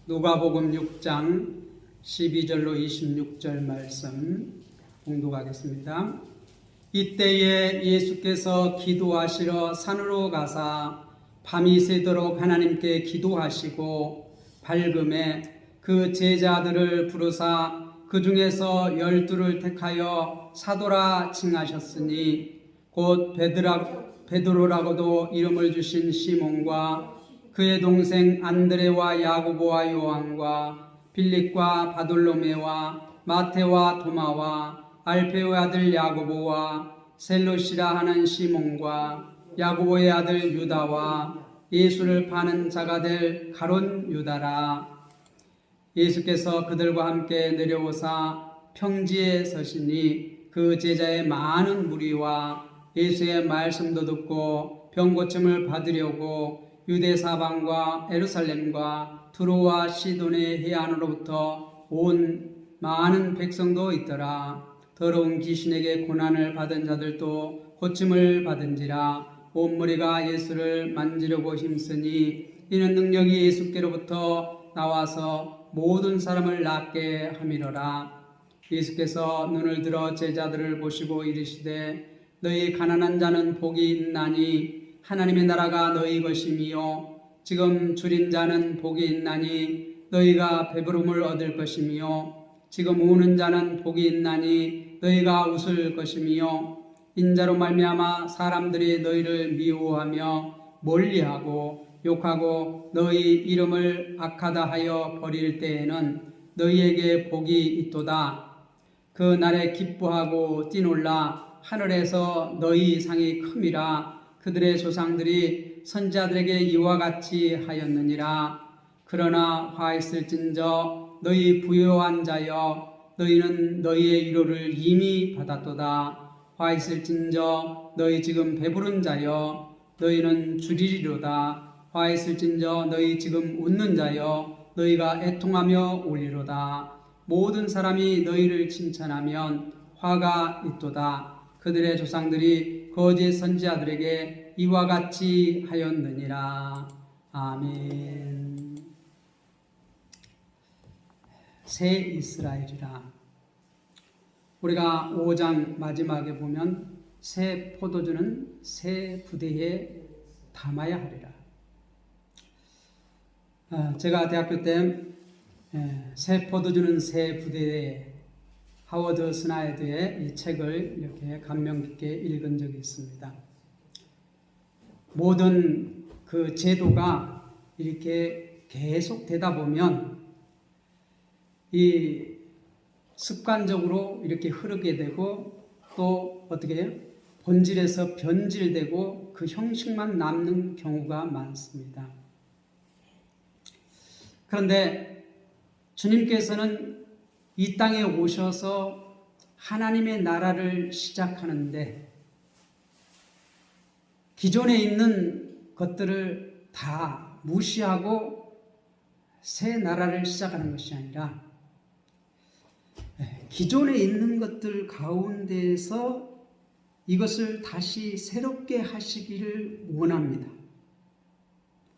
누가복음 6장 12절로 26절 말씀 봉독하겠습니다. 이때에 예수께서 기도하시러 산으로 가사 밤이 새도록 하나님께 기도하시고 밝음에 그 제자들을 부르사 그 중에서 12를 택하여 사도라 칭하셨으니 곧 베드로라고도 이름을 주신 시몬과 그의 동생 안드레와 야고보와 요한과 빌립과 바돌로메와 마테와 도마와 알페오의 아들 야고보와 셀롯이라 하는 시몬과 야고보의 아들 유다와 예수를 파는 자가 될 가룟 유다라. 예수께서 그들과 함께 내려오사 평지에 서시니 그 제자의 많은 무리와 예수의 말씀도 듣고 병고침을 받으려고 유대 사방과 예루살렘과 두로와 시돈의 해안으로부터 온 많은 백성도 있더라. 더러운 귀신에게 고난을 받은 자들도 고침을 받은지라. 온 무리가 예수를 만지려고 힘쓰니 이는 능력이 예수께로부터 나와서 모든 사람을 낫게 함이로라. 예수께서 눈을 들어 제자들을 보시고 이르시되 너희 가난한 자는 복이 있나니 하나님의 나라가 너희 것이미요 지금 줄인 자는 복이 있나니 너희가 배부름을 얻을 것이미요 지금 우는 자는 복이 있나니 너희가 웃을 것이미요 인자로 말미암아 사람들이 너희를 미워하며 멀리하고 욕하고 너희 이름을 악하다 하여 버릴 때에는 너희에게 복이 있도다. 그 날에 기뻐하고 뛰놀라. 하늘에서 너희 상이 큼이라. 그들의 조상들이 선지자들에게 이와 같이 하였느니라. 그러나 화있을진저 너희 부요한 자여 너희는 너희의 위로를 이미 받았도다. 화있을진저 너희 지금 배부른 자여 너희는 주리리로다. 화있을진저 너희 지금 웃는 자여 너희가 애통하며 울리로다. 모든 사람이 너희를 칭찬하면 화가 있도다. 그들의 조상들이 거짓 선지자들에게 이와 같이 하였느니라. 아멘. 새 이스라엘이라. 우리가 5장 마지막에 보면 새 포도주는 새 부대에 담아야 하리라. 제가 대학교 때 새 포도주는 새 부대에 하워드 스나이드의 이 책을 이렇게 감명 깊게 읽은 적이 있습니다. 모든 그 제도가 이렇게 계속 되다 보면 이 습관적으로 이렇게 흐르게 되고 또 어떻게 해요? 본질에서 변질되고 그 형식만 남는 경우가 많습니다. 그런데 주님께서는 이 땅에 오셔서 하나님의 나라를 시작하는데 기존에 있는 것들을 다 무시하고 새 나라를 시작하는 것이 아니라 기존에 있는 것들 가운데에서 이것을 다시 새롭게 하시기를 원합니다.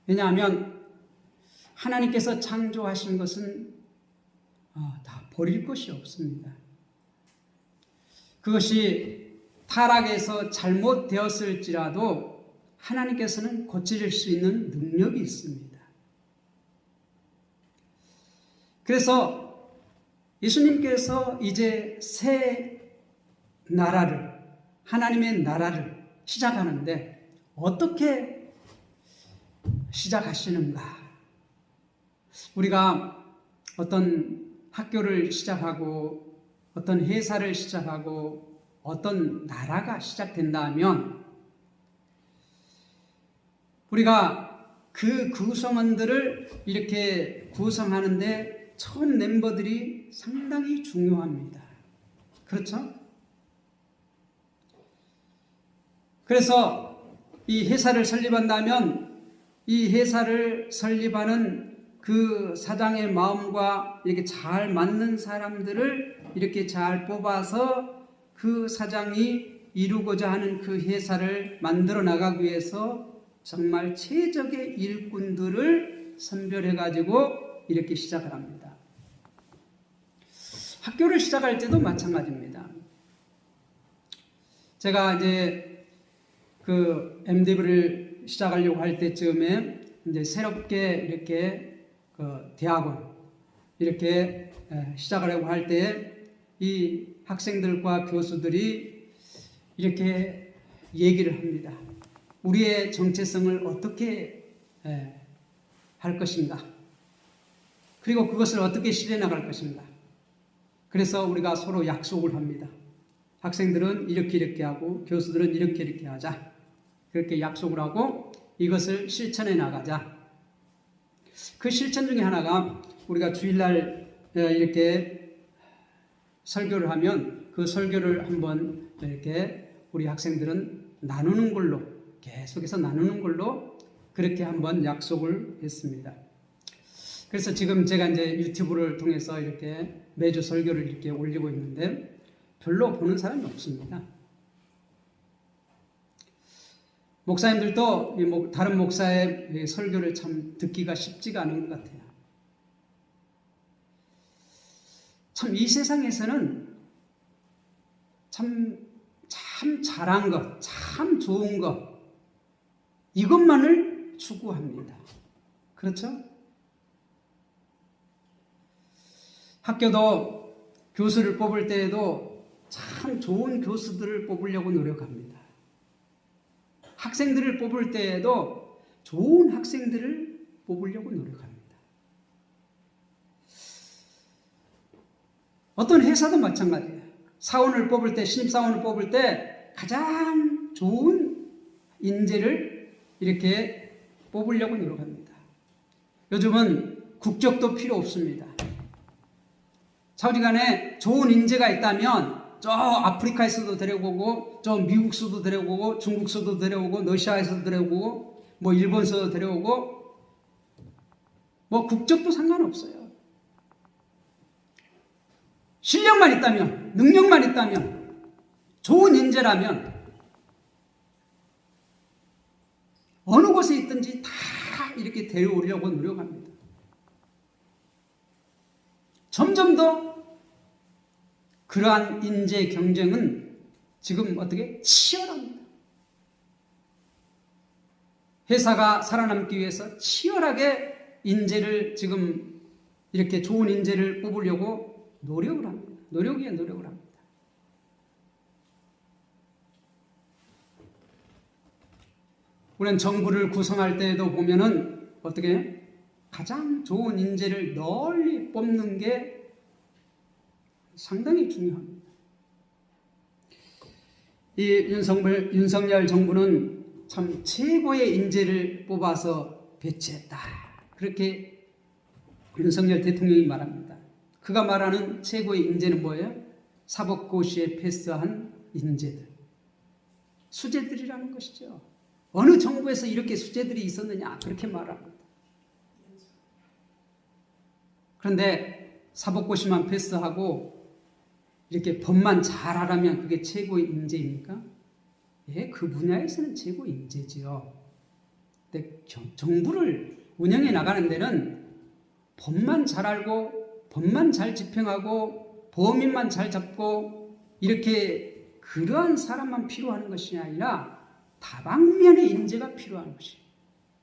왜냐하면 하나님께서 창조하신 것은 다 버릴 것이 없습니다. 그것이 타락해서 잘못되었을지라도 하나님께서는 고칠 수 있는 능력이 있습니다. 그래서 예수님께서 이제 새 나라를, 하나님의 나라를 시작하는데 어떻게 시작하시는가? 우리가 어떤 학교를 시작하고 어떤 회사를 시작하고 어떤 나라가 시작된다면 우리가 그 구성원들을 이렇게 구성하는데 처음 멤버들이 상당히 중요합니다. 그렇죠? 그래서 이 회사를 설립한다면 이 회사를 설립하는 그 사장의 마음과 이렇게 잘 맞는 사람들을 이렇게 잘 뽑아서 그 사장이 이루고자 하는 그 회사를 만들어 나가기 위해서 정말 최적의 일꾼들을 선별해 가지고 이렇게 시작을 합니다. 학교를 시작할 때도 마찬가지입니다. 제가 이제 그 MDV를 시작하려고 할 때쯤에 이제 새롭게 이렇게 그 대학원 이렇게 시작하려고 할 때 이 학생들과 교수들이 이렇게 얘기를 합니다. 우리의 정체성을 어떻게 할 것인가? 그리고 그것을 어떻게 실현해 나갈 것인가? 그래서 우리가 서로 약속을 합니다. 학생들은 이렇게 하고 교수들은 이렇게 하자. 그렇게 약속을 하고 이것을 실천해 나가자. 그 실천 중에 하나가 우리가 주일날 이렇게 설교를 하면 그 설교를 한번 이렇게 우리 학생들은 나누는 걸로 계속해서 나누는 걸로 그렇게 한번 약속을 했습니다. 그래서 지금 제가 이제 유튜브를 통해서 이렇게 매주 설교를 이렇게 올리고 있는데 별로 보는 사람이 없습니다. 목사님들도 다른 목사의 설교를 참 듣기가 쉽지가 않은 것 같아요. 참 이 세상에서는 참 잘한 것, 참 좋은 것 이것만을 추구합니다. 그렇죠? 학교도 교수를 뽑을 때에도 참 좋은 교수들을 뽑으려고 노력합니다. 학생들을 뽑을 때에도 좋은 학생들을 뽑으려고 노력합니다. 어떤 회사도 마찬가지예요. 사원을 뽑을 때, 신입사원을 뽑을 때 가장 좋은 인재를 이렇게 뽑으려고 노력합니다. 요즘은 국적도 필요 없습니다. 사우디간에 좋은 인재가 있다면 저 아프리카에서도 데려오고 저 미국서도 데려오고 중국서도 데려오고 러시아에서도 데려오고 뭐 일본서도 데려오고 뭐 국적도 상관없어요. 실력만 있다면 능력만 있다면 좋은 인재라면 어느 곳에 있든지 다 이렇게 데려오려고 노력합니다. 점점 더 그러한 인재 경쟁은 지금 어떻게 치열합니다. 회사가 살아남기 위해서 치열하게 인재를 지금 이렇게 좋은 인재를 뽑으려고 노력을 합니다. 노력을 합니다. 우리는 정부를 구성할 때에도 보면은 어떻게 해요? 가장 좋은 인재를 널리 뽑는 게 상당히 중요합니다. 이 윤석열 정부는 참 최고의 인재를 뽑아서 배치했다. 그렇게 윤석열 대통령이 말합니다. 그가 말하는 최고의 인재는 뭐예요? 사법고시에 패스한 인재들. 수재들이라는 것이죠. 어느 정부에서 이렇게 수재들이 있었느냐 그렇게 말합니다. 그런데 사법고시만 패스하고 이렇게 법만 잘하라면 그게 최고의 인재입니까? 예, 그 분야에서는 최고의 인재지요. 근데 정부를 운영해 나가는 데는 법만 잘 알고 법만 잘 집행하고 범인만 잘 잡고 이렇게 그러한 사람만 필요한 것이 아니라 다방면의 인재가 필요한 것이에요.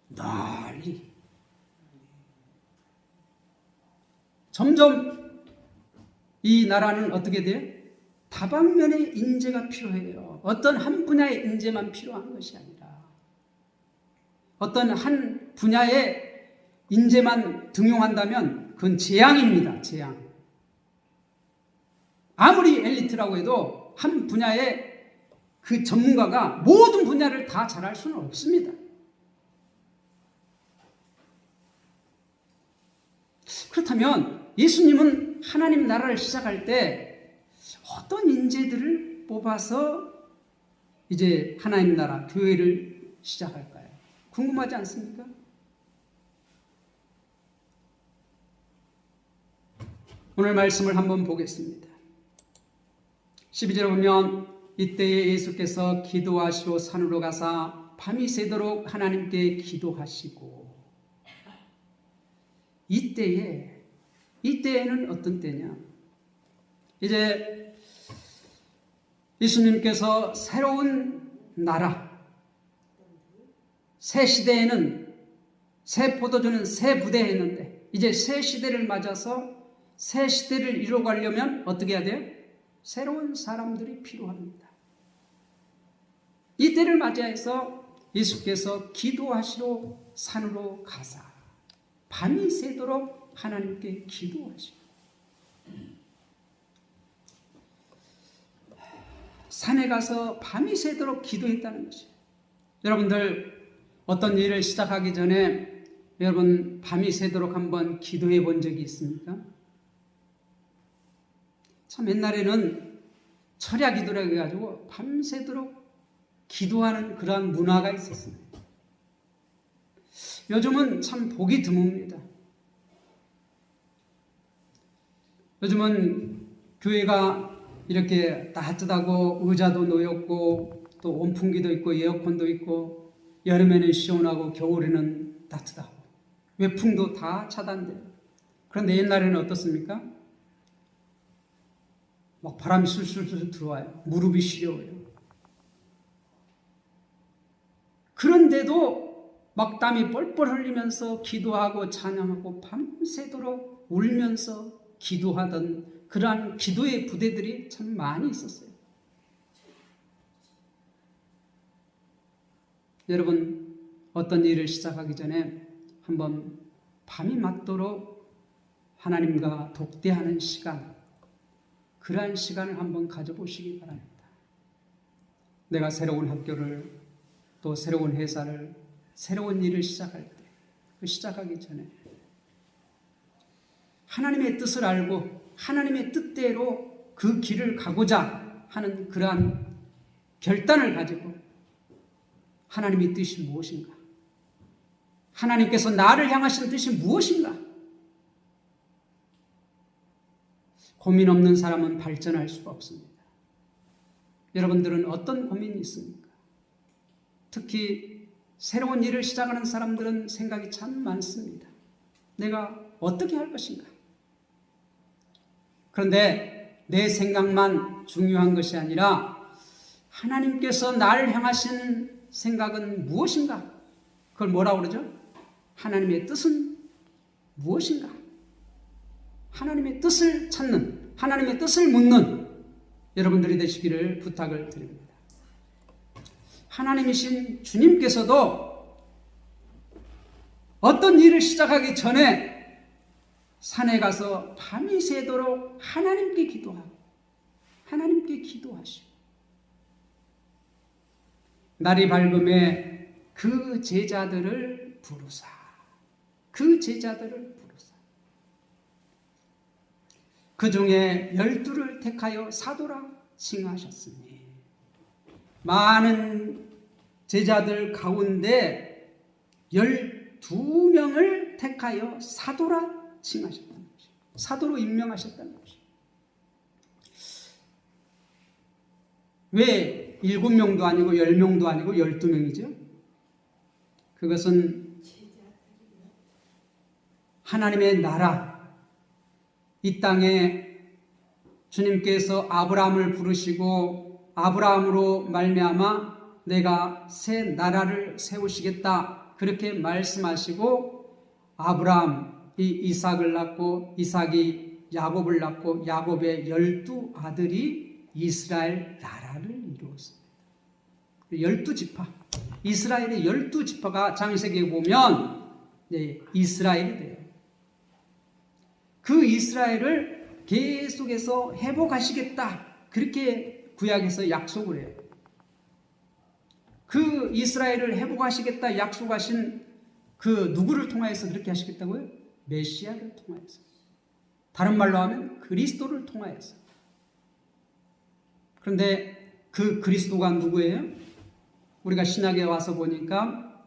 널리. 점점 이 나라는 어떻게 돼요? 다방면의 인재가 필요해요. 어떤 한 분야의 인재만 필요한 것이 아니라 어떤 한 분야의 인재만 등용한다면 그건 재앙입니다. 재앙. 아무리 엘리트라고 해도 한 분야의 그 전문가가 모든 분야를 다 잘할 수는 없습니다. 그렇다면 예수님은 하나님 나라를 시작할 때 어떤 인재들을 뽑아서 이제 하나님 나라 교회를 시작할까요? 궁금하지 않습니까? 오늘 말씀을 한번 보겠습니다. 12절에 보면 이때에 예수께서 기도하시러 산으로 가사 밤이 새도록 하나님께 기도하시고 이때에는 어떤 때냐? 이제 예수님께서 새로운 나라, 새 시대에는 새 포도주는 새 부대에 했는데 이제 새 시대를 맞아서 새 시대를 이루어가려면 어떻게 해야 돼요? 새로운 사람들이 필요합니다. 이 때를 맞이해서 예수께서 기도하시러 산으로 가사 밤이 새도록 하나님께 기도하시고 산에 가서 밤이 새도록 기도했다는 것이에요. 여러분들 어떤 일을 시작하기 전에 여러분 밤이 새도록 한번 기도해 본 적이 있습니까? 참 옛날에는 철야 기도라고 해가지고 밤새도록 기도하는 그러한 문화가 있었습니다. 요즘은 참 보기 드뭅니다. 요즘은 교회가 이렇게 따뜻하고 의자도 놓였고 또 온풍기도 있고 에어컨도 있고 여름에는 시원하고 겨울에는 따뜻하고 외풍도 다 차단돼요. 그런데 옛날에는 어떻습니까? 막 바람이 술술 들어와요. 무릎이 시려워요. 그런데도 막 땀이 뻘뻘 흘리면서 기도하고 찬양하고 밤새도록 울면서 기도하던 그러한 기도의 부대들이 참 많이 있었어요. 여러분 어떤 일을 시작하기 전에 한번 밤이 맞도록 하나님과 독대하는 시간, 그러한 시간을 한번 가져보시기 바랍니다. 내가 새로운 학교를 또 새로운 회사를 새로운 일을 시작할 때 그 시작하기 전에 하나님의 뜻을 알고 하나님의 뜻대로 그 길을 가고자 하는 그러한 결단을 가지고 하나님의 뜻이 무엇인가? 하나님께서 나를 향하신 뜻이 무엇인가? 고민 없는 사람은 발전할 수가 없습니다. 여러분들은 어떤 고민이 있습니까? 특히 새로운 일을 시작하는 사람들은 생각이 참 많습니다. 내가 어떻게 할 것인가? 그런데 내 생각만 중요한 것이 아니라 하나님께서 나를 향하신 생각은 무엇인가? 그걸 뭐라고 그러죠? 하나님의 뜻은 무엇인가? 하나님의 뜻을 찾는, 하나님의 뜻을 묻는 여러분들이 되시기를 부탁을 드립니다. 하나님이신 주님께서도 어떤 일을 시작하기 전에 산에 가서 밤이 새도록 하나님께 기도하고 하나님께 기도하시고 날이 밝음에 그 제자들을 부르사 그 중에 12를 택하여 사도라 칭하셨으니 많은 제자들 가운데 12명을 택하여 사도라 칭하셨다는 것이죠. 사도로 임명하셨다는 것이죠. 왜 7명도 아니고 10명도 아니고 12명이죠? 그것은 하나님의 나라, 이 땅에 주님께서 아브라함을 부르시고 아브라함으로 말미암아 내가 새 나라를 세우시겠다 그렇게 말씀하시고 아브라함이 이삭을 낳고 이삭이 야곱을 낳고 야곱의 12아들이 이스라엘 나라를 이루었습니다. 12지파, 이스라엘의 12지파가 창세기에 보면 이스라엘이 돼요. 그 이스라엘을 계속해서 회복하시겠다 그렇게 구약에서 약속을 해요. 그 이스라엘을 회복하시겠다 약속하신 그 누구를 통하여서 그렇게 하시겠다고요? 메시아를 통하여서. 다른 말로 하면 그리스도를 통하여서. 그런데 그 그리스도가 누구예요? 우리가 신약에 와서 보니까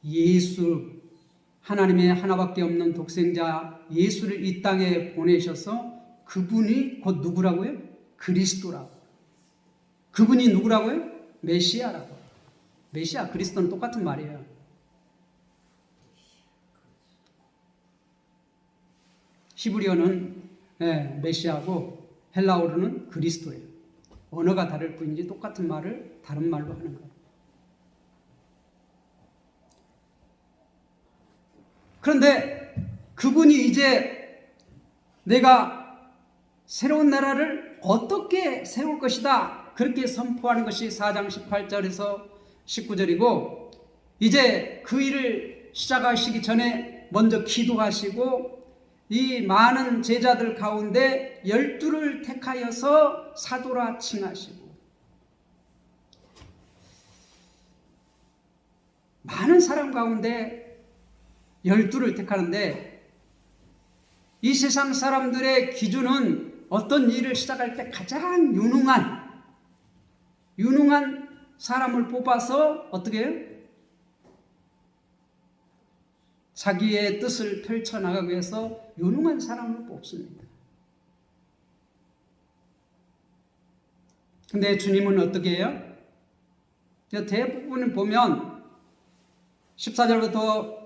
예수, 하나님의 하나밖에 없는 독생자 예수를 이 땅에 보내셔서 그분이 곧 누구라고요? 그리스도라고. 그분이 누구라고요? 메시아라고. 메시아, 그리스도는 똑같은 말이에요. 히브리어는 메시아고 헬라어로는 그리스도예요. 언어가 다를 뿐이지 똑같은 말을 다른 말로 하는 거예요. 그런데 그분이 이제 내가 새로운 나라를 어떻게 세울 것이다 그렇게 선포하는 것이 4장 18절에서 19절이고, 이제 그 일을 시작하시기 전에 먼저 기도하시고 이 많은 제자들 가운데 12를 택하여서 사도라 칭하시고, 많은 사람 가운데 12를 택하는데, 이 세상 사람들의 기준은 어떤 일을 시작할 때 가장 유능한 사람을 뽑아서 어떻게 해요? 자기의 뜻을 펼쳐나가기 위해서 유능한 사람을 뽑습니다. 근데 주님은 어떻게 해요? 대부분 보면 14절부터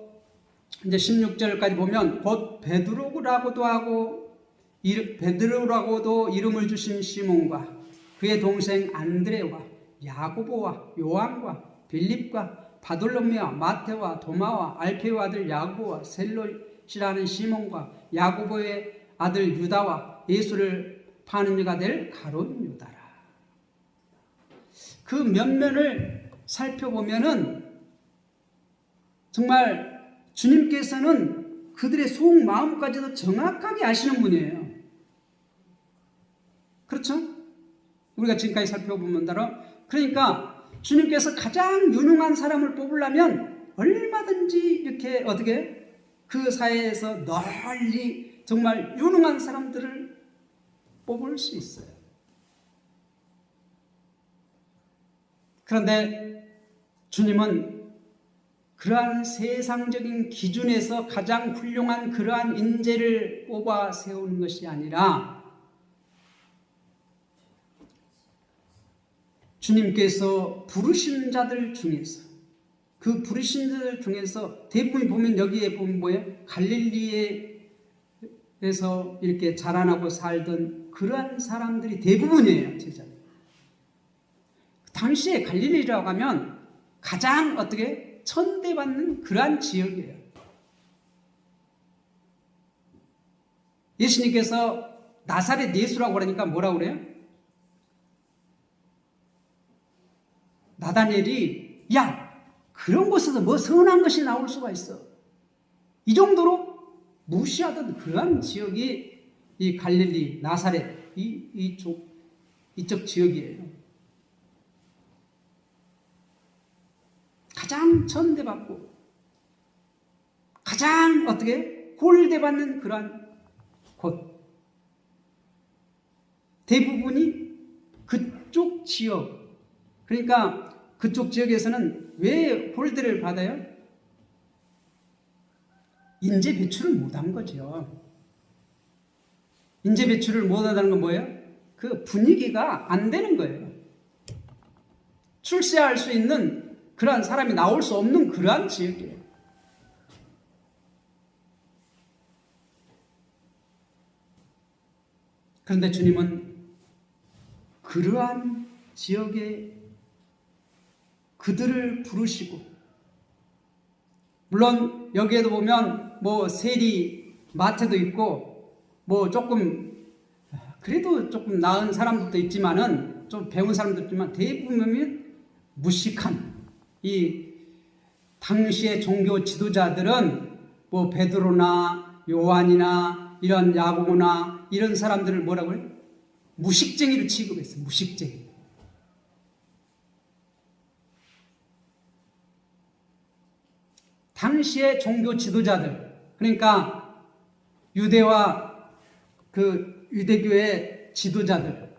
이제 16절까지 보면 곧 베드로라고도 하고 베드로라고도 이름을 주신 시몬과 그의 동생 안드레와 야고보와 요한과 빌립과 바돌로메와 마테와 도마와 알페의 아들 야고보와 셀롯이라는 시몬과 야고보의 아들 유다와 예수를 파는 이가 될 가룟 유다라. 그 면면을 살펴보면은 정말 주님께서는 그들의 속마음까지도 정확하게 아시는 분이에요. 그렇죠? 우리가 지금까지 살펴본 대로. 그러니까 주님께서 가장 유능한 사람을 뽑으려면 얼마든지 이렇게 어떻게 그 사회에서 널리 정말 유능한 사람들을 뽑을 수 있어요. 그런데 주님은 그러한 세상적인 기준에서 가장 훌륭한 그러한 인재를 뽑아 세우는 것이 아니라 주님께서 부르신 자들 중에서, 그 부르신 자들 중에서 대부분 보면 여기에 보면 뭐예요? 갈릴리에서 이렇게 자라나고 살던 그러한 사람들이 대부분이에요, 제자들. 당시에 갈릴리라고 하면 가장 어떻게 천대받는 그러한 지역이에요. 예수님께서 나사렛 예수라고 그러니까 뭐라고 그래요? 나다니엘이 야, 그런 곳에서 뭐 선한 것이 나올 수가 있어. 이 정도로 무시하던 그러한 지역이 이 갈릴리, 나사렛 이쪽 지역이에요. 가장 천대받고 가장 어떻게 홀대받는 그러한 곳. 대부분이 그쪽 지역. 그러니까 그쪽 지역에서는 왜 홀대를 받아요? 인재 배출을 못한 거죠. 인재 배출을 못한다는 건 뭐예요? 그 분위기가 안 되는 거예요. 출세할 수 있는 그러한 사람이 나올 수 없는 그러한 지역이에요. 그런데 주님은 그러한 지역에 그들을 부르시고, 물론 여기에도 보면 뭐 세리 마태도 있고 뭐 조금 그래도 조금 나은 사람들도 있지만은 좀 배운 사람도 있지만 대부분은 무식한 이 당시의 종교 지도자들은 뭐 베드로나 요한이나 이런 야고보나 이런 사람들을 뭐라고 해요? 무식쟁이로 취급했어요. 무식쟁이. 당시의 종교 지도자들, 그러니까 유대와 그 유대교의 지도자들,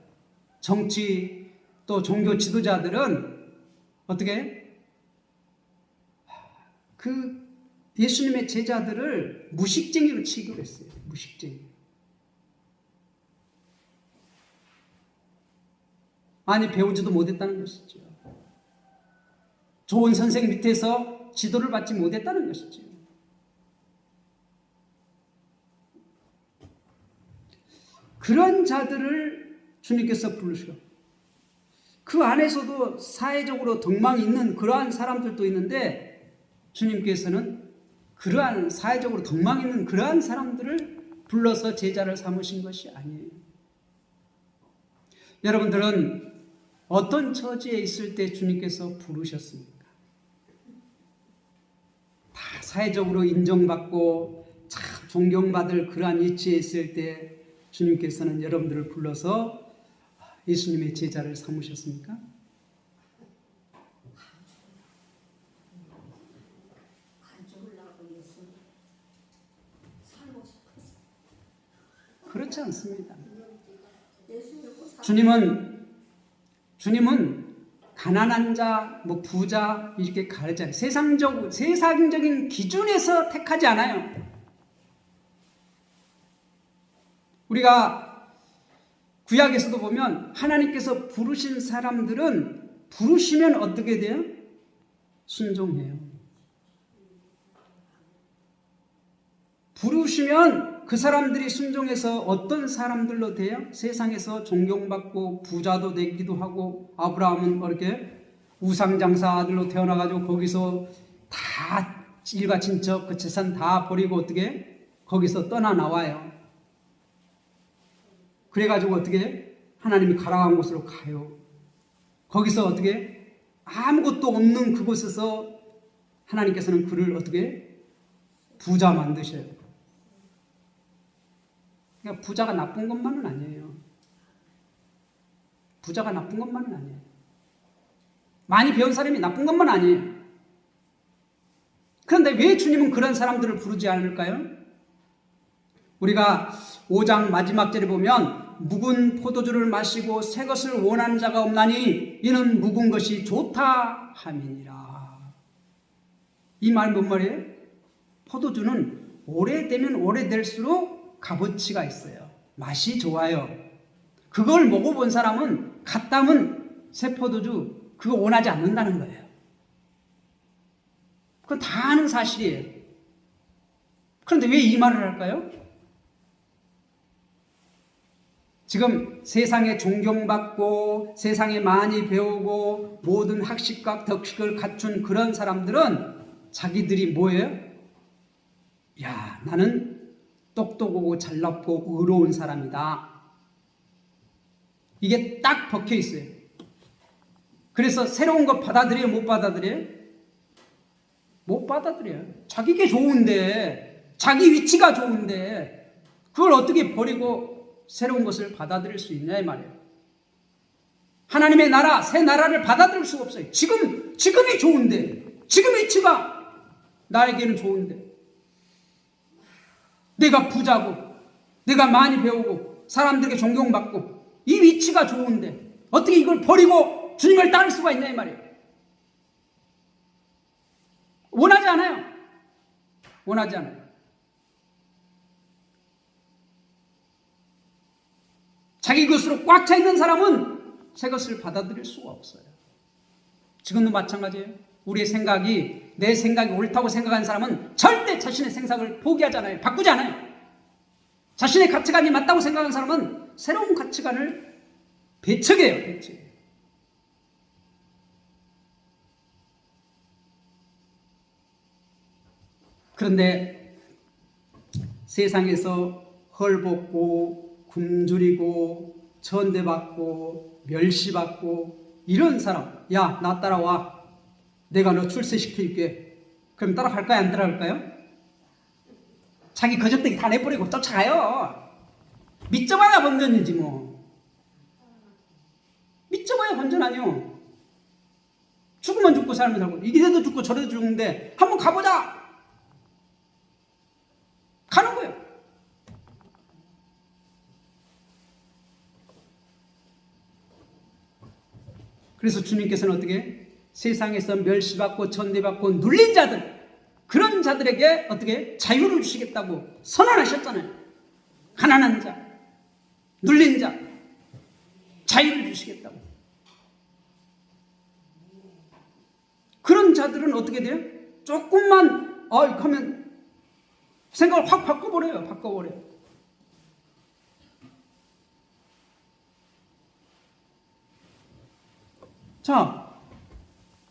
정치 또 종교 지도자들은 어떻게 그 예수님의 제자들을 무식쟁이로 취급했어요. 무식쟁이. 많이 배우지도 못했다는 것이죠. 좋은 선생 밑에서 지도를 받지 못했다는 것이죠. 그런 자들을 주님께서 부르시고, 그 안에서도 사회적으로 덕망이 있는 그러한 사람들도 있는데, 주님께서는 그러한 사회적으로 덕망이 있는 그러한 사람들을 불러서 제자를 삼으신 것이 아니에요. 여러분들은 어떤 처지에 있을 때 주님께서 부르셨습니까? 다 사회적으로 인정받고 참 존경받을 그러한 위치에 있을 때 주님께서는 여러분들을 불러서 예수님의 제자를 삼으셨습니까? 그렇지 않습니다. 주님은 가난한 자, 부자 이렇게 가르지 않아요. 세상적인 기준에서 택하지 않아요. 우리가 구약에서도 보면 하나님께서 부르신 사람들은 부르시면 어떻게 돼요? 순종해요. 부르시면 그 사람들이 순종해서 어떤 사람들로 돼요? 세상에서 존경받고 부자도 되기도 하고, 아브라함은 그렇게 우상장사 아들로 태어나가지고 거기서 다 일가 친척 그 재산 다 버리고 어떻게 거기서 떠나 나와요. 그래가지고 어떻게 하나님이 가라간 곳으로 가요. 거기서 어떻게 아무것도 없는 그곳에서 하나님께서는 그를 어떻게 부자 만드셔요. 그러니까 부자가 나쁜 것만은 아니에요. 부자가 나쁜 것만은 아니에요. 많이 배운 사람이 나쁜 것만 아니에요. 그런데 왜 주님은 그런 사람들을 부르지 않을까요? 우리가 5장 마지막 절에 보면 묵은 포도주를 마시고 새 것을 원하는 자가 없나니 이는 묵은 것이 좋다 함이니라. 이 말 뭔 말이에요? 포도주는 오래되면 오래될수록 값어치가 있어요. 맛이 좋아요. 그걸 먹어본 사람은 갓 담은 새 포도주 그거 원하지 않는다는 거예요. 그건 다 아는 사실이에요. 그런데 왜 이 말을 할까요? 지금 세상에 존경받고 세상에 많이 배우고 모든 학식과 덕식을 갖춘 그런 사람들은 자기들이 뭐예요? 야, 나는 똑똑하고 잘났고 의로운 사람이다. 이게 딱 박혀 있어요. 그래서 새로운 거 받아들여요? 못 받아들여요? 못 받아들여요. 자기게 좋은데, 자기 위치가 좋은데 그걸 어떻게 버리고 새로운 것을 받아들일 수 있냐 이 말이에요. 하나님의 나라, 새 나라를 받아들일 수가 없어요. 지금이 좋은데, 지금 위치가 나에게는 좋은데, 내가 부자고 내가 많이 배우고 사람들에게 존경받고 이 위치가 좋은데 어떻게 이걸 버리고 주님을 따를 수가 있냐 이 말이에요. 원하지 않아요. 원하지 않아요. 자기 것으로 꽉 차 있는 사람은 새 것을 받아들일 수가 없어요. 지금도 마찬가지예요. 우리의 생각이, 내 생각이 옳다고 생각하는 사람은 절대 자신의 생각을 포기하잖아요. 바꾸지 않아요. 자신의 가치관이 맞다고 생각하는 사람은 새로운 가치관을 배척해요. 그런데 세상에서 헐벗고 굶주리고 천대받고 멸시받고 이런 사람, 야, 나 따라와. 내가 너 출세시킬게. 그럼 따라갈까요? 안 따라갈까요? 자기 거적대기 다 내버리고 쫓아가요. 믿져봐야 본전이지 뭐. 믿져봐야 본전 아니요. 죽으면 죽고 살면 살고, 이래도 죽고 저래도 죽는데 한번 가보자. 가는 거예요. 그래서 주님께서는 어떻게? 세상에서 멸시받고 천대받고 눌린 자들, 그런 자들에게 어떻게? 자유를 주시겠다고 선언하셨잖아요. 가난한 자, 눌린 자, 자유를 주시겠다고. 그런 자들은 어떻게 돼요? 조금만 하면 생각을 확 바꿔버려요. 자,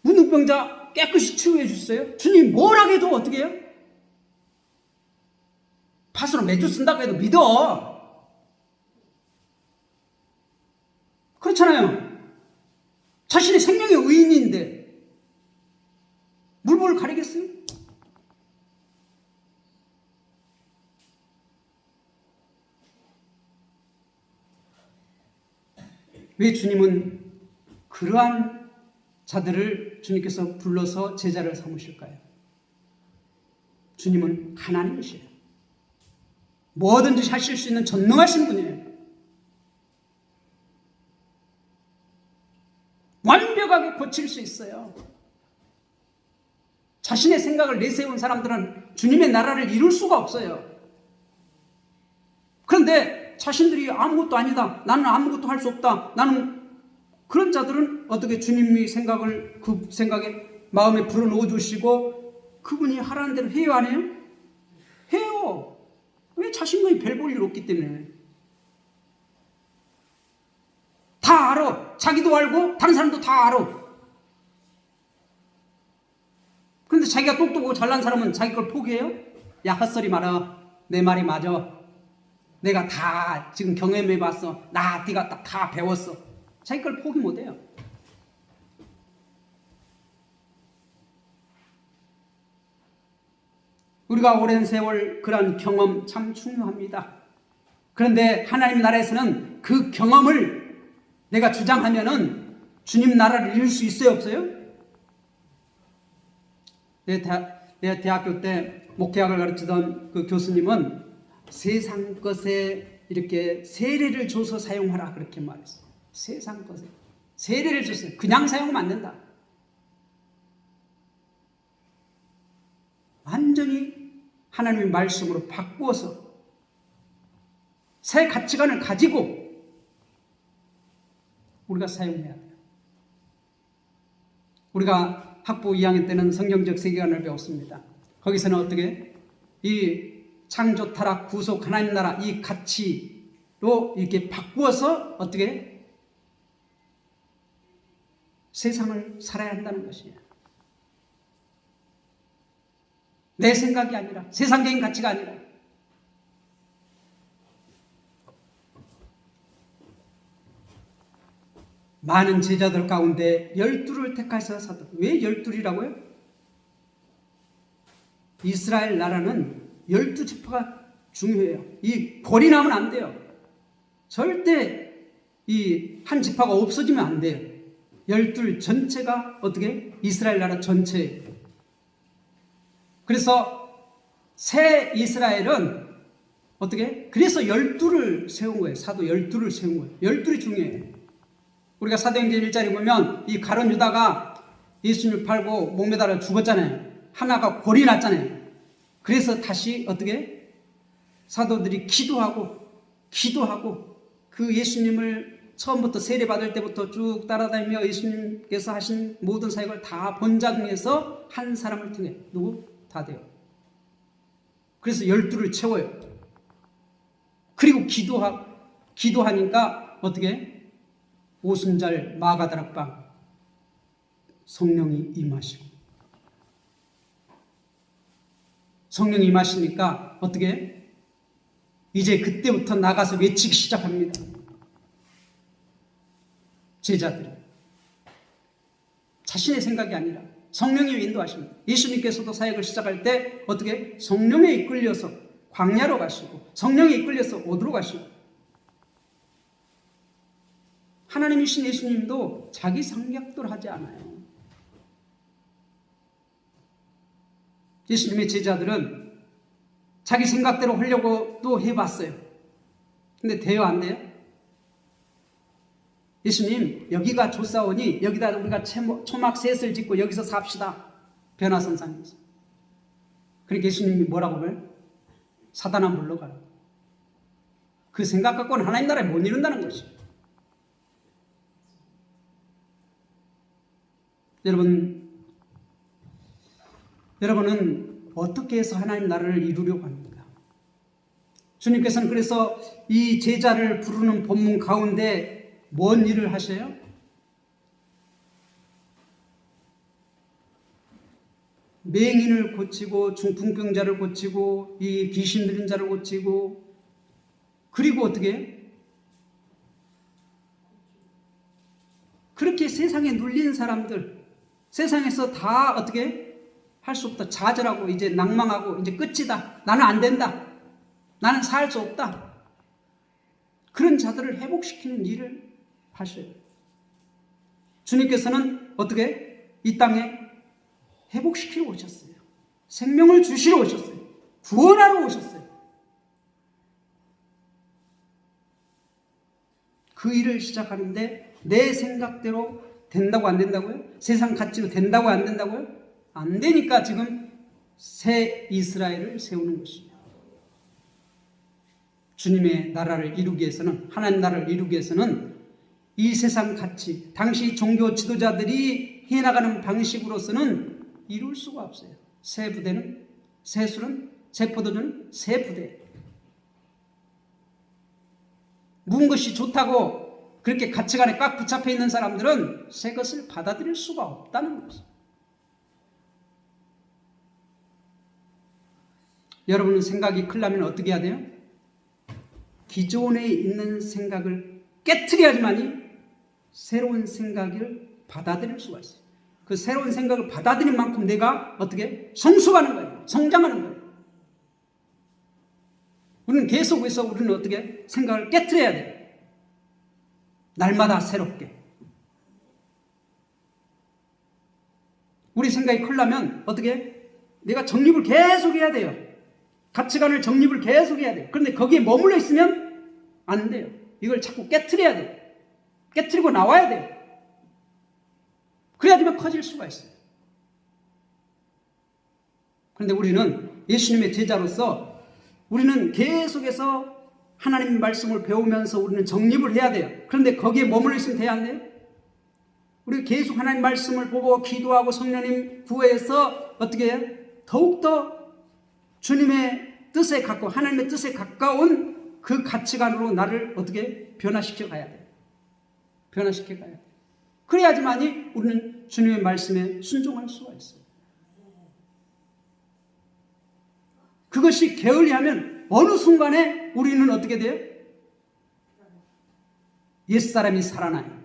문둥병자 깨끗이 치유해 주셨어요. 주님 뭘 하게도 어떻게 해요? 팥으로 맥주 쓴다고 해도 믿어. 그렇잖아요. 자신의 생명의 의인인데 물불을 가리겠어요? 왜 주님은 그러한 자들을 주님께서 불러서 제자를 삼으실까요? 주님은 하나님이시에요. 뭐든지 하실 수 있는 전능하신 분이에요. 완벽하게 고칠 수 있어요. 자신의 생각을 내세운 사람들은 주님의 나라를 이룰 수가 없어요. 그런데 자신들이 아무것도 아니다, 나는 아무것도 할 수 없다, 나는, 그런 자들은 어떻게 주님의 생각을 그 생각에 마음에 불어넣어 주시고 그분이 하라는 대로 해요, 안 해요? 해요. 왜? 자신만이 별 볼 일 없기 때문에. 다 알아. 자기도 알고 다른 사람도 다 알아. 그런데 자기가 똑똑하고 잘난 사람은 자기 걸 포기해요? 야, 헛소리 마라. 내 말이 맞아. 내가 다 지금 경험해봤어. 네가 다 배웠어. 자기 걸 포기 못해요. 우리가 오랜 세월 그런 경험 참 중요합니다. 그런데 하나님 나라에서는 그 경험을 내가 주장하면은 주님 나라를 이룰 수 있어요, 없어요? 내 대학교 때 목회학을 가르치던 그 교수님은 세상 것에 이렇게 세례를 줘서 사용하라 그렇게 말했어요. 세상 것에 세례를 줬어요. 그냥 사용하면 안 된다. 완전히 하나님의 말씀으로 바꾸어서 새 가치관을 가지고 우리가 사용해야 돼요. 우리가 학부 2학년 때는 성경적 세계관을 배웠습니다. 거기서는 어떻게 이 창조, 타락, 구속, 하나님 나라 이 가치로 이렇게 바꾸어서 어떻게 세상을 살아야 한다는 것이에요. 내 생각이 아니라, 세상적인 가치가 아니라. 많은 제자들 가운데 12를 택하셔서 사도. 왜 12이라고요? 이스라엘 나라는 12지파가 중요해요. 이 골이 나면 안 돼요. 절대 이 한 지파가 없어지면 안 돼요. 12 전체가 어떻게? 이스라엘 나라 전체예요. 그래서 새 이스라엘은 어떻게? 그래서 12를 세운 거예요. 사도 12를 세운 거예요. 12이 중요해요. 우리가 사도행전 1장에 보면 이 가룟 유다가 예수님을 팔고 목매달아 죽었잖아요. 하나가 골이 났잖아요. 그래서 다시 어떻게? 사도들이 기도하고 그 예수님을 처음부터 세례받을 때부터 쭉 따라다니며 예수님께서 하신 모든 사역을 다 본받으면서 한 사람을 통해 누구? 다돼요. 그래서 12를 채워요. 그리고 기도하니까 어떻게? 오순절 마가다락방 성령이 임하시고, 성령이 임하시니까 어떻게? 이제 그때부터 나가서 외치기 시작합니다. 제자들이 자신의 생각이 아니라 성령이 인도하십니다. 예수님께서도 사역을 시작할 때 어떻게? 성령에 이끌려서 광야로 가시고 성령에 이끌려서 어디로 가시고, 하나님이신 예수님도 자기 생각대로 하지 않아요. 예수님의 제자들은 자기 생각대로 하려고 또 해봤어요. 근데 돼요, 안 돼요? 예수님, 여기가 좋사오니 여기다 우리가 초막 셋을 짓고 여기서 삽시다. 변화선상에서. 그러니까 예수님이 뭐라고 그래요? 사단아 물러가라. 그 생각 갖고는 하나님 나라에 못 이룬다는 것이에요. 여러분은 어떻게 해서 하나님 나라를 이루려고 합니까? 주님께서는 그래서 이 제자를 부르는 본문 가운데 뭔 일을 하셔요? 맹인을 고치고 중풍병자를 고치고 이 귀신 들린 자를 고치고 그리고 어떻게 그렇게 세상에 눌린 사람들 세상에서 다 어떻게 할 수 없다 좌절하고 이제 낭망하고 이제 끝이다 나는 안 된다 나는 살 수 없다 그런 자들을 회복시키는 일을 하셔요. 주님께서는 어떻게 이 땅에 회복시키러 오셨어요. 생명을 주시러 오셨어요. 구원하러 오셨어요. 그 일을 시작하는데 내 생각대로 된다고 안 된다고요? 세상 가치로 된다고 안 된다고요? 안 되니까 지금 새 이스라엘을 세우는 것입니다. 주님의 나라를 이루기 위해서는 하나님 나라를 이루기 위해서는 이 세상 가치 당시 종교 지도자들이 해나가는 방식으로서는 이룰 수가 없어요. 새 부대는 새 술은 새 포도주는 새 부대. 묵은 것이 좋다고 그렇게 가치관에 꽉 붙잡혀 있는 사람들은 새 것을 받아들일 수가 없다는 것이죠. 여러분은 생각이 크려면 어떻게 해야 돼요? 기존에 있는 생각을 깨트려야지만이 새로운 생각을 받아들일 수가 있어요. 그 새로운 생각을 받아들인 만큼 내가 어떻게 성숙하는 거예요. 성장하는 거예요. 우리는 계속해서 우리는 어떻게 생각을 깨트려야 돼요. 날마다 새롭게. 우리 생각이 크려면 어떻게 내가 정립을 계속 해야 돼요. 가치관을 정립을 계속 해야 돼요. 그런데 거기에 머물러 있으면 안 돼요. 이걸 자꾸 깨트려야 돼요. 깨트리고 나와야 돼요. 그래야지만 커질 수가 있어요. 그런데 우리는 예수님의 제자로서 우리는 계속해서 하나님 말씀을 배우면서 우리는 정립을 해야 돼요. 그런데 거기에 머물러 있으면 돼야 안 돼요? 우리 계속 하나님 말씀을 보고 기도하고 성령님 구해서 어떻게 해요? 더욱더 주님의 뜻에 가까워 하나님의 뜻에 가까운 그 가치관으로 나를 어떻게 변화시켜 가야 돼요. 변화시켜 가야 돼요. 그래야지만이 우리는 주님의 말씀에 순종할 수가 있어요. 그것이 게을리하면 어느 순간에 우리는 어떻게 돼요? 옛사람이 살아나요.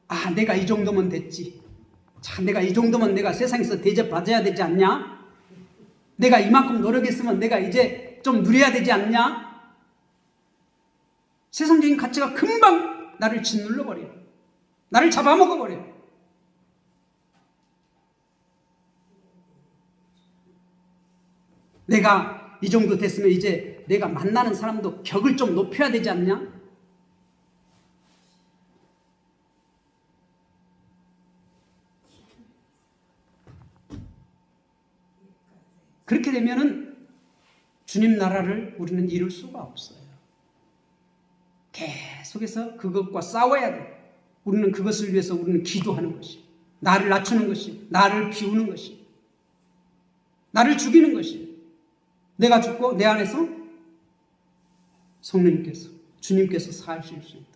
아, 내가 이 정도면 됐지. 자, 내가 이 정도면 내가 세상에서 대접받아야 되지 않냐? 내가 이만큼 노력했으면 내가 이제 좀 누려야 되지 않냐? 세상적인 가치가 금방 나를 짓눌러버려요. 나를 잡아먹어버려요. 내가 이 정도 됐으면 이제 내가 만나는 사람도 격을 좀 높여야 되지 않냐? 그렇게 되면은 주님 나라를 우리는 이룰 수가 없어요. 계속해서 그것과 싸워야 돼. 우리는 그것을 위해서 우리는 기도하는 것이, 나를 낮추는 것이, 나를 비우는 것이, 나를 죽이는 것이, 내가 죽고 내 안에서 성령님께서, 주님께서 사실 수 있도록.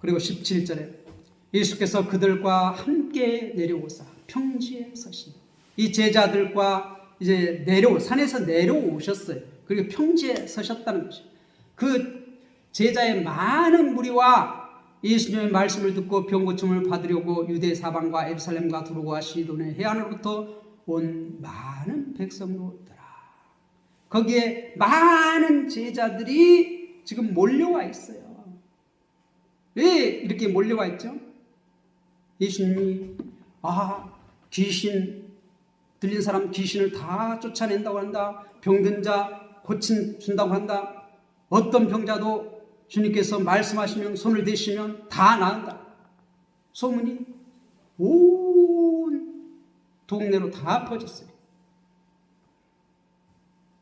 그리고 17절에 예수께서 그들과 함께 내려오사 평지에 서시니, 이 제자들과 이제 산에서 내려오셨어요. 그리고 평지에 서셨다는 것이죠. 그 제자의 많은 무리와 예수님의 말씀을 듣고 병고침을 받으려고 유대 사방과 예루살렘과 두로와 시돈의 해안으로부터 온 많은 백성들아. 거기에 많은 제자들이 지금 몰려와 있어요. 왜 이렇게 몰려와 있죠? 예수님이 귀신 들린 사람 귀신을 다 쫓아낸다고 한다. 병든 자 고침준다고 한다. 어떤 병자도 주님께서 말씀하시면 손을 대시면 다 나은다. 소문이 온 동네로 다 퍼졌어요.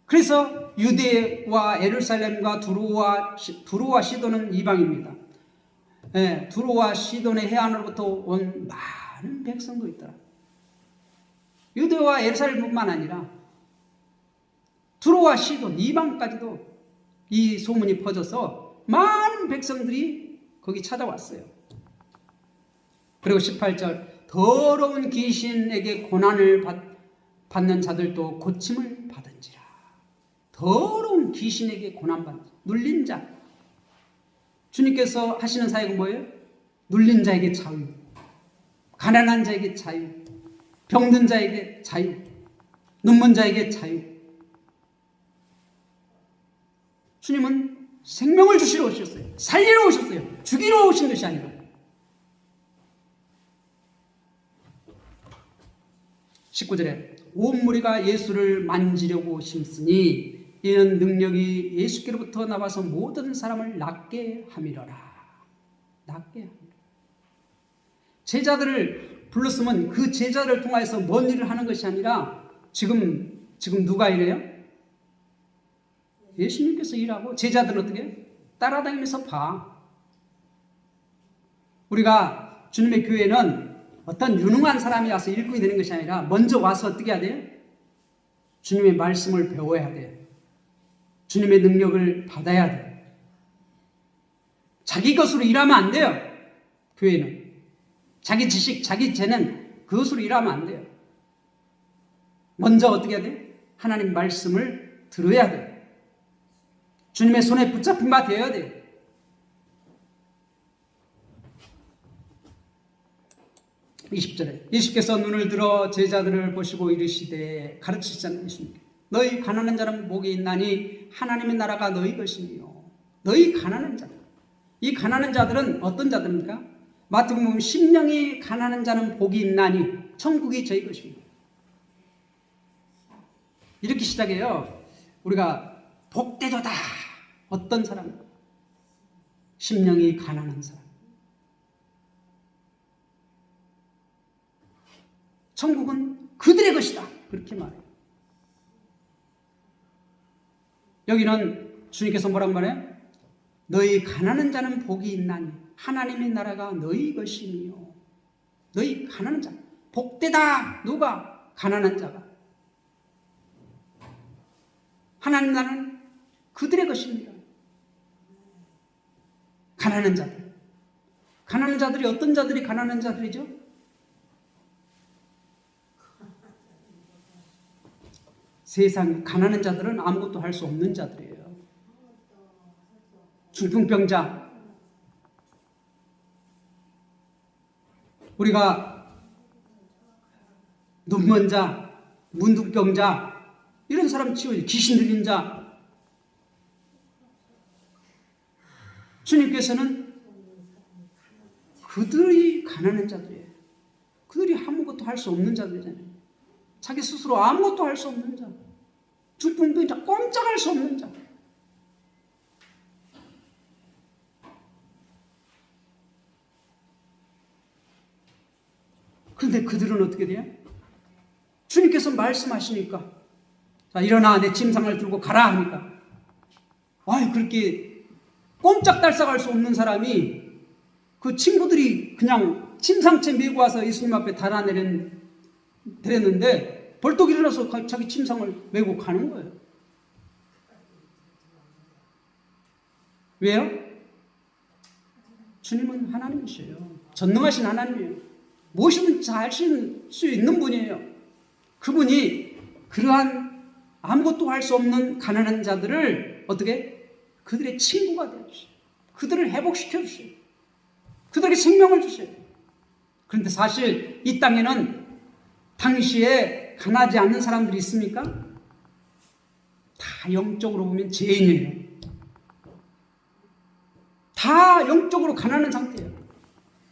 그래서 유대와 예루살렘과 두로와 시돈은 이방입니다. 두로와 시돈의 해안으로부터 온 많은 백성도 있더라. 유대와 예루살렘뿐만 아니라 두로와 시돈 이방까지도 이 소문이 퍼져서 많은 백성들이 거기 찾아왔어요. 그리고 18절 더러운 귀신에게 고난을 받는 자들도 고침을 받은지라. 더러운 귀신에게 고난받는 자, 눌린 자. 주님께서 하시는 사역은 뭐예요? 눌린 자에게 자유, 가난한 자에게 자유, 병든 자에게 자유, 눈먼 자에게 자유. 주님은 생명을 주시러 오셨어요. 살리러 오셨어요. 죽이러 오신 것이 아니라. 19절에 온 무리가 예수를 만지려고 심으니 이는 능력이 예수께로부터 나와서 모든 사람을 낫게 함이러라. 낫게 함이라. 제자들을 불렀으면 그 제자를 통해서 뭔 일을 하는 것이 아니라 지금 누가 이래요? 예수님께서 일하고 제자들은 어떻게 해요? 따라다니면서 봐. 우리가 주님의 교회는 어떤 유능한 사람이 와서 일꾼이 되는 것이 아니라 먼저 와서 어떻게 해야 돼요? 주님의 말씀을 배워야 돼요. 주님의 능력을 받아야 돼요. 자기 것으로 일하면 안 돼요. 교회는. 자기 지식, 자기 재능 그것으로 일하면 안 돼요. 먼저 어떻게 해야 돼요? 하나님 말씀을 들어야 돼요. 주님의 손에 붙잡힌 바 되어야 돼요. 20절에 예수께서 눈을 들어 제자들을 보시고 이르시되 가르치시잖아요. 너희 가난한 자는 복이 있나니 하나님의 나라가 너희 것이며. 너희 가난한 자. 이 가난한 자들은 어떤 자들입니까? 마태복음 심령이 가난한 자는 복이 있나니 천국이 저희 것입니다. 이렇게 시작해요. 우리가 복되도다. 어떤 사람? 심령이 가난한 사람. 천국은 그들의 것이다. 그렇게 말해요. 여기는 주님께서 뭐란 말이에요? 너희 가난한 자는 복이 있나니 하나님의 나라가 너희 것이며. 너희 가난한 자. 복되다. 누가? 가난한 자가. 하나님 나라는 그들의 것입니다. 가난한 자들. 가난한 자들이 어떤 자들이 가난한 자들이죠? 세상 가난한 자들은 아무것도 할 수 없는 자들이에요. 중풍병자. 우리가 눈먼 자, 문둥병자 이런 사람 치워요. 귀신 들린 자. 주님께서는 그들이 가난한 자들이에요. 그들이 아무것도 할 수 없는 자들이잖아요. 자기 스스로 아무것도 할 수 없는 자. 중풍병자, 꼼짝할 수 없는 자. 그런데 그들은 어떻게 돼요? 주님께서 말씀하시니까 자 일어나 내 침상을 들고 가라 하니까 그렇게 꼼짝달싹할 수 없는 사람이 그 친구들이 그냥 침상채 메고 와서 예수님 앞에 달아내렸는데 벌떡 일어나서 자기 침상을 메고 가는 거예요. 왜요? 주님은 하나님이세요. 전능하신 하나님이에요. 무엇이든지 다 하실 수 있는 분이에요. 그분이 그러한 아무것도 할 수 없는 가난한 자들을 어떻게? 그들의 친구가 되어주세요. 그들을 회복시켜 주세요. 그들에게 생명을 주세요. 그런데 사실 이 땅에는 당시에 가난하지 않는 사람들이 있습니까? 다 영적으로 보면 죄인이에요. 다 영적으로 가난한 상태예요.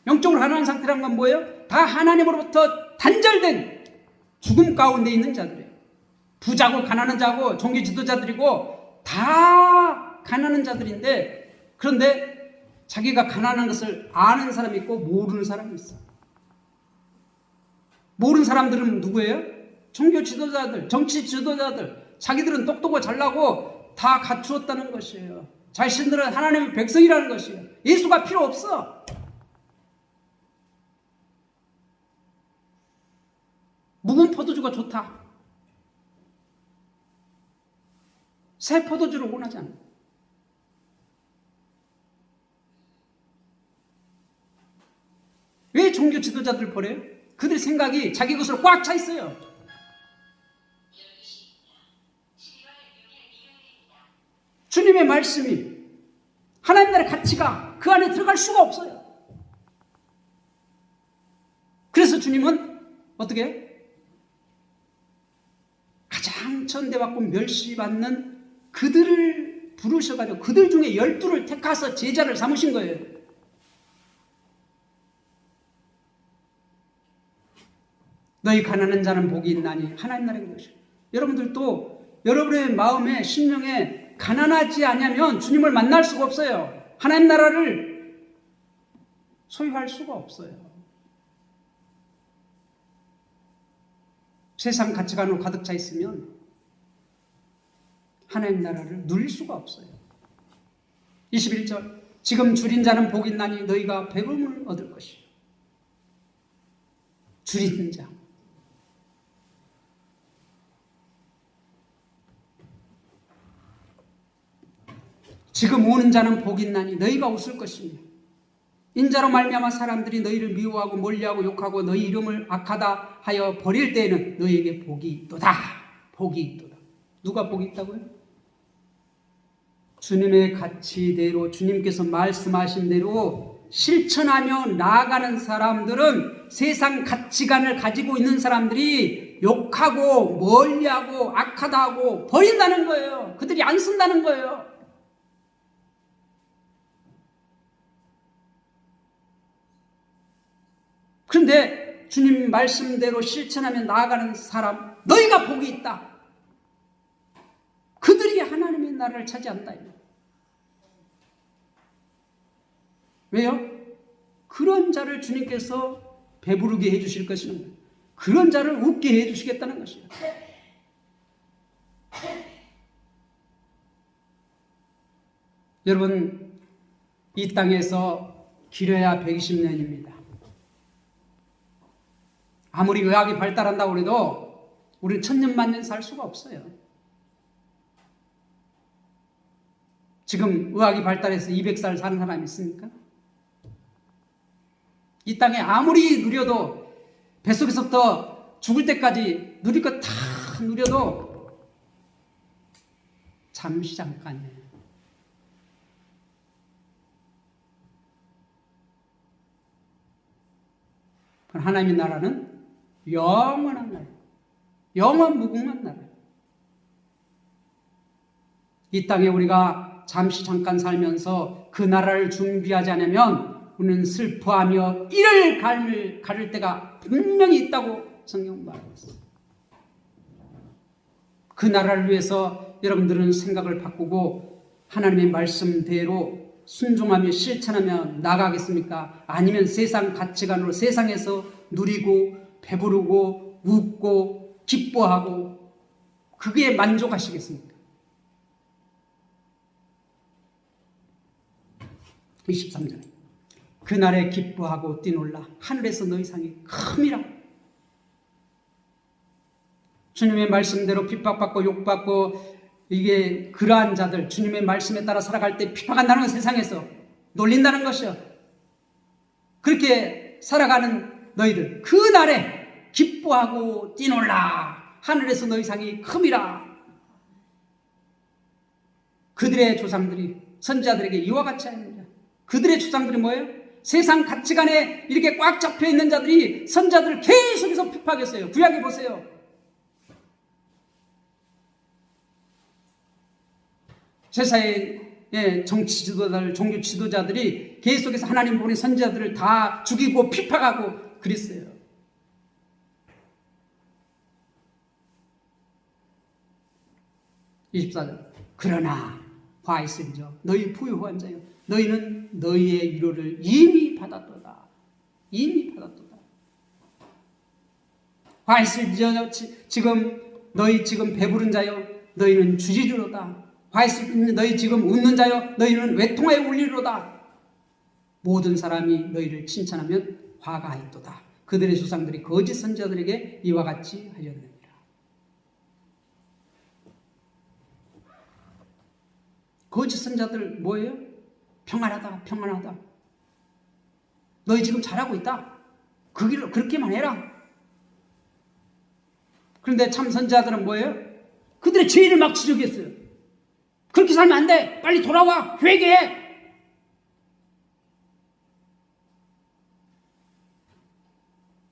영적으로 가난한 상태란 건 뭐예요? 다 하나님으로부터 단절된 죽음 가운데 있는 자들이에요. 부자고 가난한 자고 종교 지도자들이고 다 가난한 자들인데 그런데 자기가 가난한 것을 아는 사람이 있고 모르는 사람이 있어요. 모르는 사람들은 누구예요? 종교 지도자들, 정치 지도자들. 자기들은 똑똑하고 잘나고 다 갖추었다는 것이에요. 자신들은 하나님의 백성이라는 것이에요. 예수가 필요 없어. 묵은 포도주가 좋다. 새 포도주를 원하지 않아. 왜 종교 지도자들 보래요? 그들 생각이 자기 것으로 꽉 차 있어요. 주님의 말씀이, 하나님 나라의 가치가 그 안에 들어갈 수가 없어요. 그래서 주님은 어떻게 해요? 가장 천대받고 멸시받는 그들을 부르셔가지고 그들 중에 12를 택하서 제자를 삼으신 거예요. 너희 가난한 자는 복이 있나니 하나님 나라의 것이요. 여러분들도 여러분의 마음에 심령에 가난하지 않으면 주님을 만날 수가 없어요. 하나님 나라를 소유할 수가 없어요. 세상 가치관으로 가득 차 있으면 하나님 나라를 누릴 수가 없어요. 21절 지금 줄인 자는 복이 있나니 너희가 배부름을 얻을 것이요. 줄인 자, 지금 우는 자는 복이 있나니 너희가 웃을 것이며 인자로 말미암아 사람들이 너희를 미워하고 멀리하고 욕하고 너희 이름을 악하다 하여 버릴 때에는 너희에게 복이 있도다. 복이 있도다. 누가 복이 있다고요? 주님의 가치대로 주님께서 말씀하신 대로 실천하며 나아가는 사람들은 세상 가치관을 가지고 있는 사람들이 욕하고 멀리하고 악하다 하고 버린다는 거예요. 그들이 안 쓴다는 거예요. 그런데 주님 말씀대로 실천하며 나아가는 사람, 너희가 복이 있다. 그들이 하나님의 나라를 차지한다. 왜요? 그런 자를 주님께서 배부르게 해주실 것이는 거예요. 그런 자를 웃게 해주시겠다는 것이에요. 여러분, 이 땅에서 길어야 120년입니다. 아무리 의학이 발달한다고 해도 우리는 1000년 만년 살 수가 없어요. 지금 의학이 발달해서 200살 사는 사람이 있습니까? 이 땅에 아무리 누려도 뱃속에서부터 죽을 때까지 누릴 것 다 누려도 잠시 잠깐이에요. 하나님의 나라는 영원한 나라, 영원 무궁한 나라. 이 땅에 우리가 잠시 잠깐 살면서 그 나라를 준비하지 않으면 우리는 슬퍼하며 이를 가를 때가 분명히 있다고 성경은 말하고 있습니다. 그 나라를 위해서 여러분들은 생각을 바꾸고 하나님의 말씀대로 순종하며 실천하며 나가겠습니까? 아니면 세상 가치관으로 세상에서 누리고 배부르고 웃고 기뻐하고 그게 만족하시겠습니까? 23절 그날에 기뻐하고 뛰놀라 하늘에서 너희 상이 큼이라. 주님의 말씀대로 핍박받고 욕받고 이게 그러한 자들, 주님의 말씀에 따라 살아갈 때 핍박한다는 세상에서 놀린다는 것이요. 그렇게 살아가는 너희들 그날에 기뻐하고 뛰놀라 하늘에서 너희 상이 큼이라. 그들의 조상들이 선지자들에게 이와 같이 하였느니라. 그들의 조상들이 뭐예요? 세상 가치관에 이렇게 꽉 잡혀 있는 자들이 선지자들을 계속해서 핍박했어요. 구약에 보세요. 세상의 정치 지도자들, 종교 지도자들이 계속해서 하나님 보낸 선지자들을 다 죽이고 핍박하고 그랬어요. (24절) 그러나 화 있을지어 너희 부유한 자여 너희는 너희의 위로를 이미 받았도다. 이미 받았도다. 화 있을지어 너희 지금 배부른 자여 너희는 주지리로다. 화 있을지어 너희 지금 웃는 자여 너희는 외통하여 울리로다. 모든 사람이 너희를 칭찬하면 화가 있도다. 그들의 조상들이 거짓 선지자들에게 이와 같이 하였느니라. 거짓 선지자들 뭐예요? 평안하다, 평안하다. 너희 지금 잘하고 있다. 그 길로 그렇게만 해라. 그런데 참 선지자들은 뭐예요? 그들의 죄를 막 지적했어요. 그렇게 살면 안 돼. 빨리 돌아와. 회개해.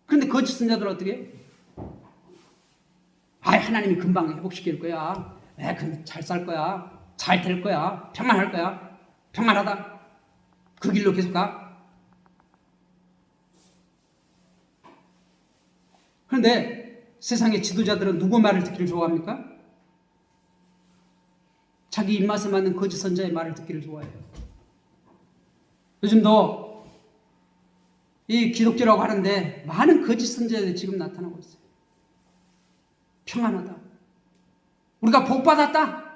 그런데 거짓 선지자들은 어떻게 해요? 하나님이 금방 회복시킬 거야. 잘 살 거야. 잘 될 거야. 평안할 거야. 평안하다. 그 길로 계속 가. 그런데 세상의 지도자들은 누구 말을 듣기를 좋아합니까? 자기 입맛에 맞는 거짓 선지자의 말을 듣기를 좋아해요. 요즘도 이 기독교라고 하는데 많은 거짓 선지자들이 지금 나타나고 있어요. 평안하다. 우리가 복 받았다.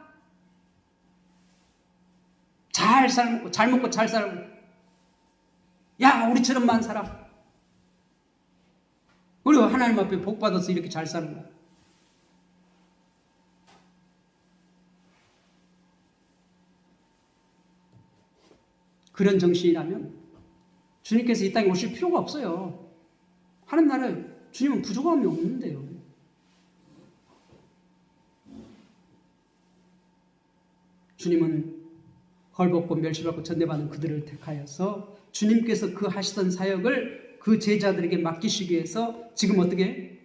잘 먹고 잘 살고. 야, 우리처럼만 살아. 우리가 하나님 앞에 복 받아서 이렇게 잘 사는 거야. 그런 정신이라면 주님께서 이 땅에 오실 필요가 없어요. 하는 나라에 주님은 부족함이 없는데요. 주님은 헐벗고 멸시받고 전대받는 그들을 택하여서 주님께서 그 하시던 사역을 그 제자들에게 맡기시기 위해서 지금 어떻게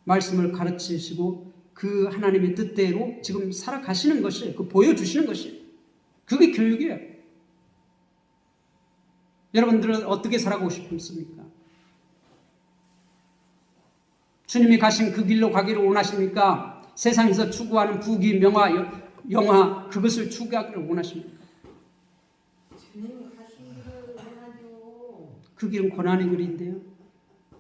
말씀을 가르치시고 그 하나님의 뜻대로 지금 살아가시는 것이, 그 보여주시는 것이, 그게 교육이에요. 여러분들은 어떻게 살아가고 싶습니까? 주님이 가신 그 길로 가기를 원하십니까? 세상에서 추구하는 부귀, 명화, 영화, 그것을 추구하기를 원하십니까? 주님 가시기를 원하죠. 그 길은 고난의 길인데요.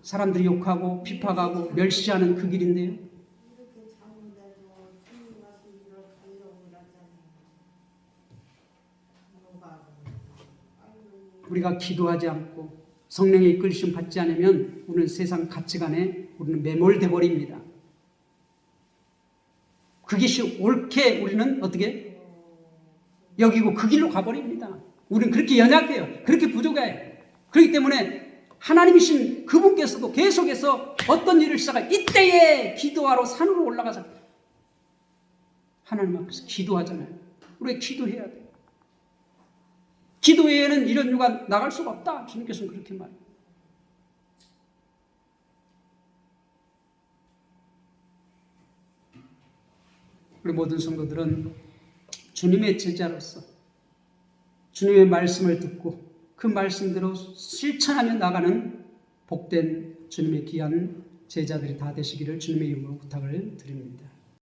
사람들이 욕하고 비판하고 멸시하는 그 길인데요. 이렇게 잘못해도 주님 가시기를 가려고 하잖아요. 우리가 기도하지 않고 성령의 이끌리심 받지 않으면 우리는 세상 가치관에 우리는 매몰돼 버립니다. 그것이 옳게 우리는 어떻게 여기고 그 길로 가버립니다. 우리는 그렇게 연약해요. 그렇게 부족해요. 그렇기 때문에 하나님이신 그분께서도 계속해서 어떤 일을 시작해 이때에 기도하러 산으로 올라가서 하나님 앞에서 기도하잖아요. 우리가 기도해야 돼요. 기도 외에는 이런 유가 나갈 수가 없다. 주님께서는 그렇게 말해요. 우리 모든 성도들은 주님의 제자로서 주님의 말씀을 듣고 그 말씀대로 실천하며 나가는 복된 주님의 귀한 제자들이 다 되시기를 주님의 이름으로 부탁을 드립니다.